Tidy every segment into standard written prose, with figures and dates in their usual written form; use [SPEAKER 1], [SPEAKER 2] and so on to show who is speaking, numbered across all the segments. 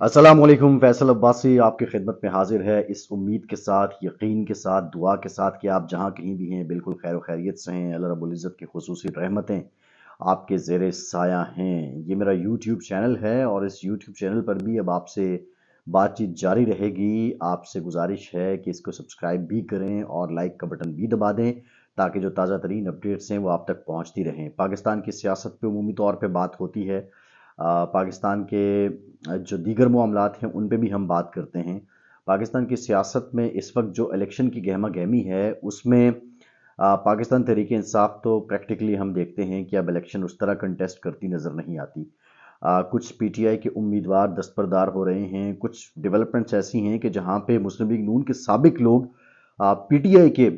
[SPEAKER 1] السلام علیکم، فیصل عباسی آپ کی خدمت میں حاضر ہے اس امید کے ساتھ، یقین کے ساتھ، دعا کے ساتھ کہ آپ جہاں کہیں بھی ہیں بالکل خیر و خیریت سے ہیں۔ اللہ رب العزت کی خصوصی رحمتیں آپ کے زیر سایہ ہیں۔ یہ میرا یوٹیوب چینل ہے اور اس یوٹیوب چینل پر بھی اب آپ سے بات چیت جاری رہے گی۔ آپ سے گزارش ہے کہ اس کو سبسکرائب بھی کریں اور لائک کا بٹن بھی دبا دیں تاکہ جو تازہ ترین اپڈیٹس ہیں وہ آپ تک پہنچتی رہیں۔ پاکستان کی سیاست پہ عمومی طور پہ بات ہوتی ہے، پاکستان کے جو دیگر معاملات ہیں ان پہ بھی ہم بات کرتے ہیں۔ پاکستان کی سیاست میں اس وقت جو الیکشن کی گہما گہمی ہے اس میں پاکستان تحریک انصاف تو پریکٹیکلی ہم دیکھتے ہیں کہ اب الیکشن اس طرح کنٹیسٹ کرتی نظر نہیں آتی۔ کچھ پی ٹی آئی کے امیدوار دستبردار ہو رہے ہیں، کچھ ڈیولپمنٹس ایسی ہیں کہ جہاں پہ مسلم لیگ نون کے سابق لوگ پی ٹی آئی کے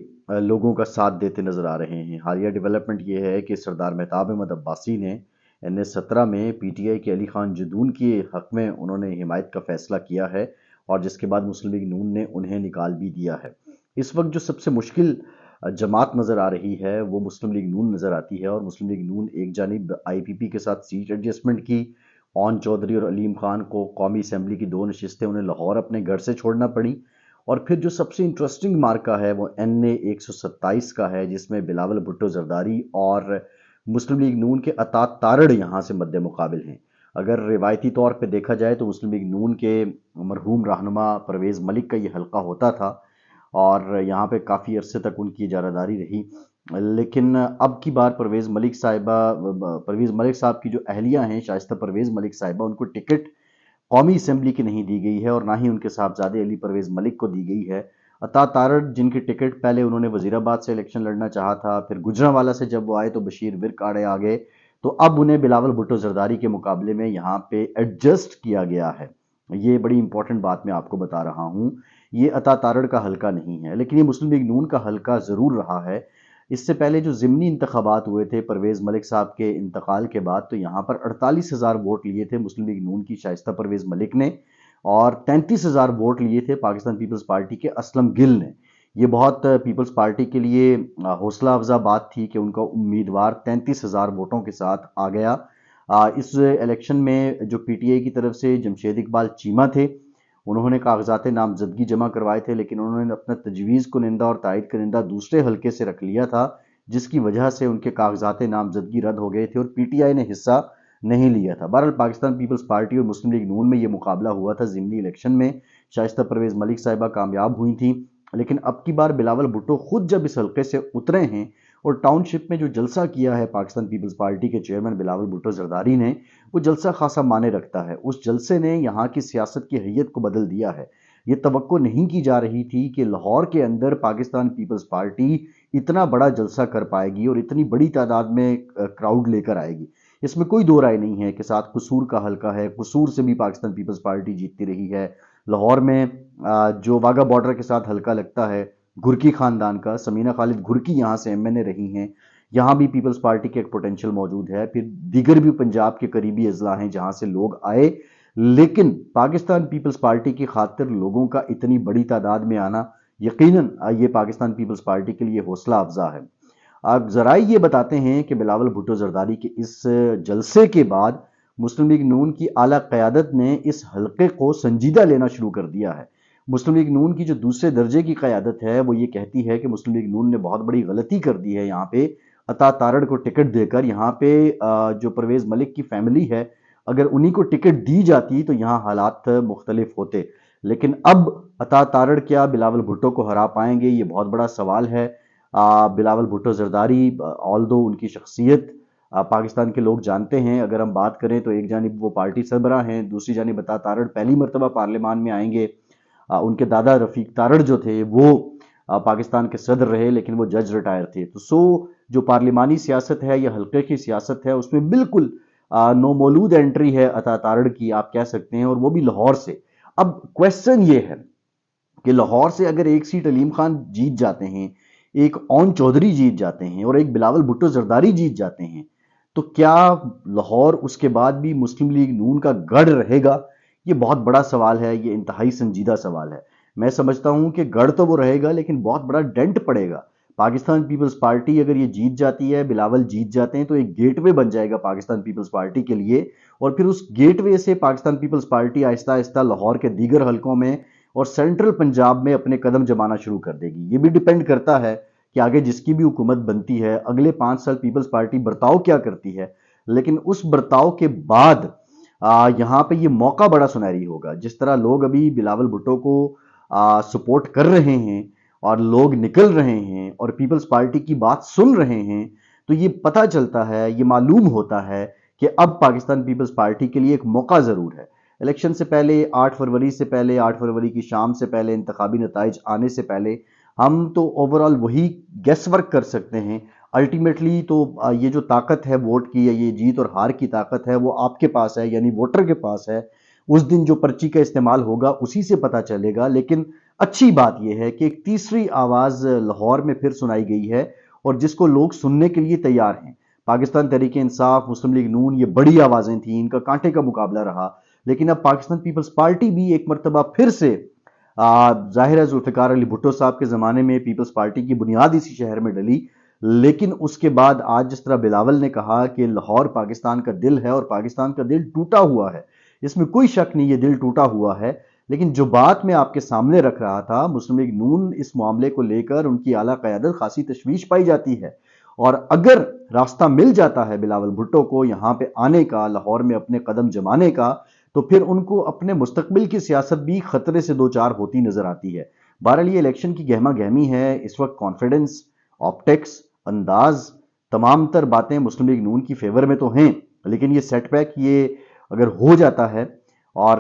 [SPEAKER 1] لوگوں کا ساتھ دیتے نظر آ رہے ہیں۔ حالیہ ڈیولپمنٹ یہ ہے کہ سردار مہتاب احمد عباسی نے N17 میں پی ٹی آئی کے علی خان جدون کے حق میں انہوں نے حمایت کا فیصلہ کیا ہے اور جس کے بعد مسلم لیگ نون نے انہیں نکال بھی دیا ہے۔ اس وقت جو سب سے مشکل جماعت نظر آ رہی ہے وہ مسلم لیگ نون نظر آتی ہے، اور مسلم لیگ نون ایک جانب آئی پی پی کے ساتھ سیٹ ایڈجسٹمنٹ کی، اون چودھری اور علیم خان کو قومی اسمبلی کی 2 نشستیں انہیں لاہور اپنے گھر سے چھوڑنا پڑی، اور پھر جو سب سے انٹرسٹنگ مارکہ ہے وہ NA 127 کا ہے جس میں بلاول بھٹو زرداری اور مسلم لیگ نون کے عطا تارڑ یہاں سے مد مقابل ہیں۔ اگر روایتی طور پہ دیکھا جائے تو مسلم لیگ نون کے مرحوم رہنما پرویز ملک کا یہ حلقہ ہوتا تھا اور یہاں پہ کافی عرصے تک ان کی اجارہ رہی، لیکن اب کی بار پرویز ملک صاحب کی جو اہلیہ ہیں شائستہ پرویز ملک صاحبہ، ان کو ٹکٹ قومی اسمبلی کی نہیں دی گئی ہے اور نہ ہی ان کے صاحبزادے علی پرویز ملک کو دی گئی ہے۔ عطا تارڑ جن کی ٹکٹ پہلے انہوں نے وزیر آباد سے الیکشن لڑنا چاہا تھا، پھر گجرانوالہ سے جب وہ آئے تو بشیر ورک آڑے آ گئے، تو اب انہیں بلاول بھٹو زرداری کے مقابلے میں یہاں پہ ایڈجسٹ کیا گیا ہے۔ یہ بڑی امپورٹنٹ بات میں آپ کو بتا رہا ہوں، یہ عطا تارڑ کا حلقہ نہیں ہے، لیکن یہ مسلم لیگ نون کا حلقہ ضرور رہا ہے۔ اس سے پہلے جو ضمنی انتخابات ہوئے تھے پرویز ملک صاحب کے انتقال کے بعد، تو یہاں پر 48,000 ووٹ لیے تھے مسلم لیگ نون کی شائستہ پرویز ملک نے، اور 33,000 ووٹ لیے تھے پاکستان پیپلز پارٹی کے اسلم گل نے۔ یہ بہت پیپلز پارٹی کے لیے حوصلہ افزا بات تھی کہ ان کا امیدوار 33,000 ووٹوں کے ساتھ آ گیا۔ اس الیکشن میں جو پی ٹی آئی کی طرف سے جمشید اقبال چیمہ تھے، انہوں نے کاغذات نامزدگی جمع کروائے تھے، لیکن انہوں نے اپنا تجویز کنندہ اور تائید کنندہ دوسرے حلقے سے رکھ لیا تھا، جس کی وجہ سے ان کے کاغذات نامزدگی رد ہو گئے تھے اور پی ٹی آئی نے حصہ نہیں لیا تھا۔ بہرحال پاکستان پیپلز پارٹی اور مسلم لیگ نون میں یہ مقابلہ ہوا تھا ضمنی الیکشن میں، شائستہ پرویز ملک صاحبہ کامیاب ہوئی تھیں، لیکن اب کی بار بلاول بھٹو خود جب اس حلقے سے اترے ہیں اور ٹاؤن شپ میں جو جلسہ کیا ہے پاکستان پیپلز پارٹی کے چیئرمین بلاول بھٹو زرداری نے، وہ جلسہ خاصا معنی رکھتا ہے۔ اس جلسے نے یہاں کی سیاست کی حیت کو بدل دیا ہے۔ یہ توقع نہیں کی جا رہی تھی کہ لاہور کے اندر پاکستان پیپلز پارٹی اتنا بڑا جلسہ کر پائے گی اور اتنی بڑی تعداد میں کراؤڈ لے کر آئے گی۔ اس میں کوئی دو رائے نہیں ہے کہ ساتھ قصور کا حلقہ ہے، قصور سے بھی پاکستان پیپلز پارٹی جیتتی رہی ہے۔ لاہور میں جو واگا بارڈر کے ساتھ حلقہ لگتا ہے گھرکی خاندان کا، سمینہ خالد گھرکی یہاں سے MNA رہی ہیں، یہاں بھی پیپلز پارٹی کے ایک پوٹینشل موجود ہے۔ پھر دیگر بھی پنجاب کے قریبی اضلاع ہیں جہاں سے لوگ آئے، لیکن پاکستان پیپلز پارٹی کی خاطر لوگوں کا اتنی بڑی تعداد میں آنا یقیناً یہ پاکستان پیپلز پارٹی کے لیے حوصلہ افزا ہے۔ ذرائع یہ بتاتے ہیں کہ بلاول بھٹو زرداری کے اس جلسے کے بعد مسلم لیگ نون کی اعلیٰ قیادت نے اس حلقے کو سنجیدہ لینا شروع کر دیا ہے۔ مسلم لیگ نون کی جو دوسرے درجے کی قیادت ہے وہ یہ کہتی ہے کہ مسلم لیگ نون نے بہت بڑی غلطی کر دی ہے یہاں پہ عطا تارڑ کو ٹکٹ دے کر۔ یہاں پہ جو پرویز ملک کی فیملی ہے، اگر انہی کو ٹکٹ دی جاتی تو یہاں حالات مختلف ہوتے، لیکن اب عطا تارڑ کیا بلاول بھٹو کو ہرا پائیں گے، یہ بہت بڑا سوال ہے۔ بلاول بھٹو زرداری آلدو ان کی شخصیت پاکستان کے لوگ جانتے ہیں، اگر ہم بات کریں تو ایک جانب وہ پارٹی سربراہ ہیں، دوسری جانب عطا تارڑ پہلی مرتبہ پارلیمان میں آئیں گے۔ ان کے دادا رفیق تارڑ جو تھے وہ پاکستان کے صدر رہے، لیکن وہ جج ریٹائر تھے، تو جو پارلیمانی سیاست ہے یا حلقے کی سیاست ہے اس میں بالکل نومولود انٹری ہے عطا تارڑ کی، آپ کہہ سکتے ہیں، اور وہ بھی لاہور سے۔ اب کویسچن یہ ہے کہ لاہور سے اگر ایک سیٹ علیم خان جیت جاتے ہیں، ایک اون چودھری جیت جاتے ہیں اور ایک بلاول بھٹو زرداری جیت جاتے ہیں، تو کیا لاہور اس کے بعد بھی مسلم لیگ نون کا گڑھ رہے گا؟ یہ بہت بڑا سوال ہے، یہ انتہائی سنجیدہ سوال ہے۔ میں سمجھتا ہوں کہ گڑھ تو وہ رہے گا لیکن بہت بڑا ڈینٹ پڑے گا پاکستان پیپلز پارٹی اگر یہ جیت جاتی ہے، بلاول جیت جاتے ہیں، تو ایک گیٹ وے بن جائے گا پاکستان پیپلز پارٹی کے لیے، اور پھر اس گیٹ وے سے پاکستان پیپلز پارٹی آہستہ آہستہ لاہور کے دیگر حلقوں میں اور سینٹرل پنجاب میں اپنے قدم جمانا شروع کر دے گی۔ یہ بھی ڈیپینڈ کرتا ہے کہ آگے جس کی بھی حکومت بنتی ہے، اگلے 5 سال پیپلز پارٹی برتاؤ کیا کرتی ہے، لیکن اس برتاؤ کے بعد یہاں پہ یہ موقع بڑا سنہری ہوگا۔ جس طرح لوگ ابھی بلاول بھٹو کو سپورٹ کر رہے ہیں اور لوگ نکل رہے ہیں اور پیپلز پارٹی کی بات سن رہے ہیں، تو یہ پتہ چلتا ہے، یہ معلوم ہوتا ہے کہ اب پاکستان پیپلز پارٹی کے لیے ایک موقع ضرور ہے۔ الیکشن سے پہلے، 8 فروری سے پہلے، 8 فروری کی شام سے پہلے، انتخابی نتائج آنے سے پہلے ہم تو اوورال وہی گیس ورک کر سکتے ہیں۔ الٹیمیٹلی تو یہ جو طاقت ہے ووٹ کی، یا یہ جیت اور ہار کی طاقت ہے، وہ آپ کے پاس ہے، یعنی ووٹر کے پاس ہے۔ اس دن جو پرچی کا استعمال ہوگا اسی سے پتہ چلے گا۔ لیکن اچھی بات یہ ہے کہ ایک تیسری آواز لاہور میں پھر سنائی گئی ہے، اور جس کو لوگ سننے کے لیے تیار ہیں۔ پاکستان تحریک انصاف، مسلم لیگ نون، یہ بڑی آوازیں تھیں، ان کا کانٹے کا مقابلہ رہا، لیکن اب پاکستان پیپلز پارٹی بھی ایک مرتبہ پھر سے ظاہر ہے ذوالفقار علی بھٹو صاحب کے زمانے میں پیپلز پارٹی کی بنیاد اسی شہر میں ڈلی، لیکن اس کے بعد آج جس طرح بلاول نے کہا کہ لاہور پاکستان کا دل ہے اور پاکستان کا دل ٹوٹا ہوا ہے، اس میں کوئی شک نہیں، یہ دل ٹوٹا ہوا ہے۔ لیکن جو بات میں آپ کے سامنے رکھ رہا تھا، مسلم لیگ نون اس معاملے کو لے کر ان کی اعلیٰ قیادت خاصی تشویش پائی جاتی ہے، اور اگر راستہ مل جاتا ہے بلاول بھٹو کو یہاں پہ آنے کا، لاہور میں اپنے قدم جمانے کا، تو پھر ان کو اپنے مستقبل کی سیاست بھی خطرے سے دوچار ہوتی نظر آتی ہے۔ بہرحال یہ الیکشن کی گہما گہمی ہے، اس وقت کانفیڈنس، آپٹکس، انداز، تمام تر باتیں مسلم لیگ نون کی فیور میں تو ہیں، لیکن یہ سیٹ بیک یہ اگر ہو جاتا ہے، اور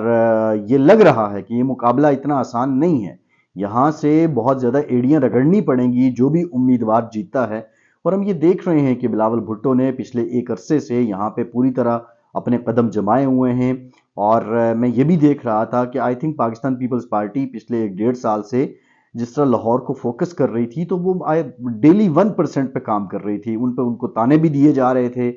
[SPEAKER 1] یہ لگ رہا ہے کہ یہ مقابلہ اتنا آسان نہیں ہے، یہاں سے بہت زیادہ ایڑیاں رگڑنی پڑیں گی جو بھی امیدوار جیتتا ہے۔ اور ہم یہ دیکھ رہے ہیں کہ بلاول بھٹو نے پچھلے ایک عرصے سے یہاں پہ پوری طرح اپنے قدم جمائے ہوئے ہیں، اور میں یہ بھی دیکھ رہا تھا کہ آئی تھنک پاکستان پیپلز پارٹی پچھلے 1.5 سال سے جس طرح لاہور کو فوکس کر رہی تھی، تو وہ ڈیلی 1% پہ کام کر رہی تھی۔ ان کو تانے بھی دیے جا رہے تھے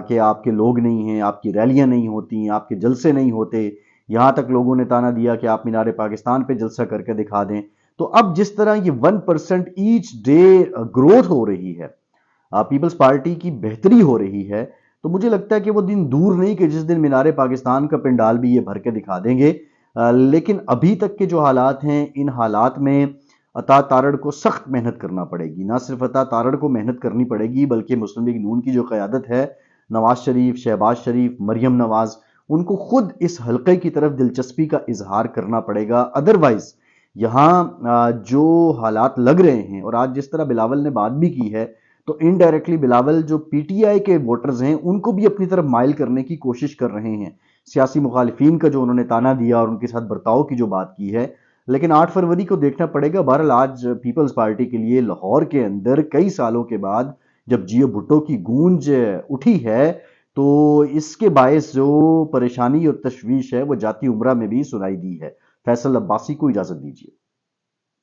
[SPEAKER 1] کہ آپ کے لوگ نہیں ہیں، آپ کی ریلیاں نہیں ہوتی، آپ کے جلسے نہیں ہوتے، یہاں تک لوگوں نے تانا دیا کہ آپ مینار پاکستان پہ جلسہ کر کے دکھا دیں۔ تو اب جس طرح یہ 1% ایچ ڈے گروتھ ہو رہی ہے، پیپلز پارٹی کی بہتری ہو رہی ہے، تو مجھے لگتا ہے کہ وہ دن دور نہیں کہ جس دن مینار پاکستان کا پنڈال بھی یہ بھر کے دکھا دیں گے۔ لیکن ابھی تک کے جو حالات ہیں، ان حالات میں عطا تارڑ کو سخت محنت کرنا پڑے گی۔ نہ صرف عطا تارڑ کو محنت کرنی پڑے گی، بلکہ مسلم لیگ نون کی جو قیادت ہے، نواز شریف، شہباز شریف، مریم نواز، ان کو خود اس حلقے کی طرف دلچسپی کا اظہار کرنا پڑے گا۔ ادروائز یہاں جو حالات لگ رہے ہیں، اور آج جس طرح بلاول نے بات بھی کی ہے، تو انڈائریکٹلی بلاول جو پی ٹی آئی کے ووٹرز ہیں ان کو بھی اپنی طرف مائل کرنے کی کوشش کر رہے ہیں۔ سیاسی مخالفین کا جو انہوں نے تانا دیا اور ان کے ساتھ برتاؤ کی جو بات کی ہے، لیکن 8 فروری کو دیکھنا پڑے گا۔ بہرحال آج پیپلز پارٹی کے لیے لاہور کے اندر کئی سالوں کے بعد جب جیو بھٹو کی گونج اٹھی ہے، تو اس کے باعث جو پریشانی اور تشویش ہے وہ جاتی عمرہ میں بھی سنائی دی ہے۔ فیصل عباسی کو اجازت دیجیے۔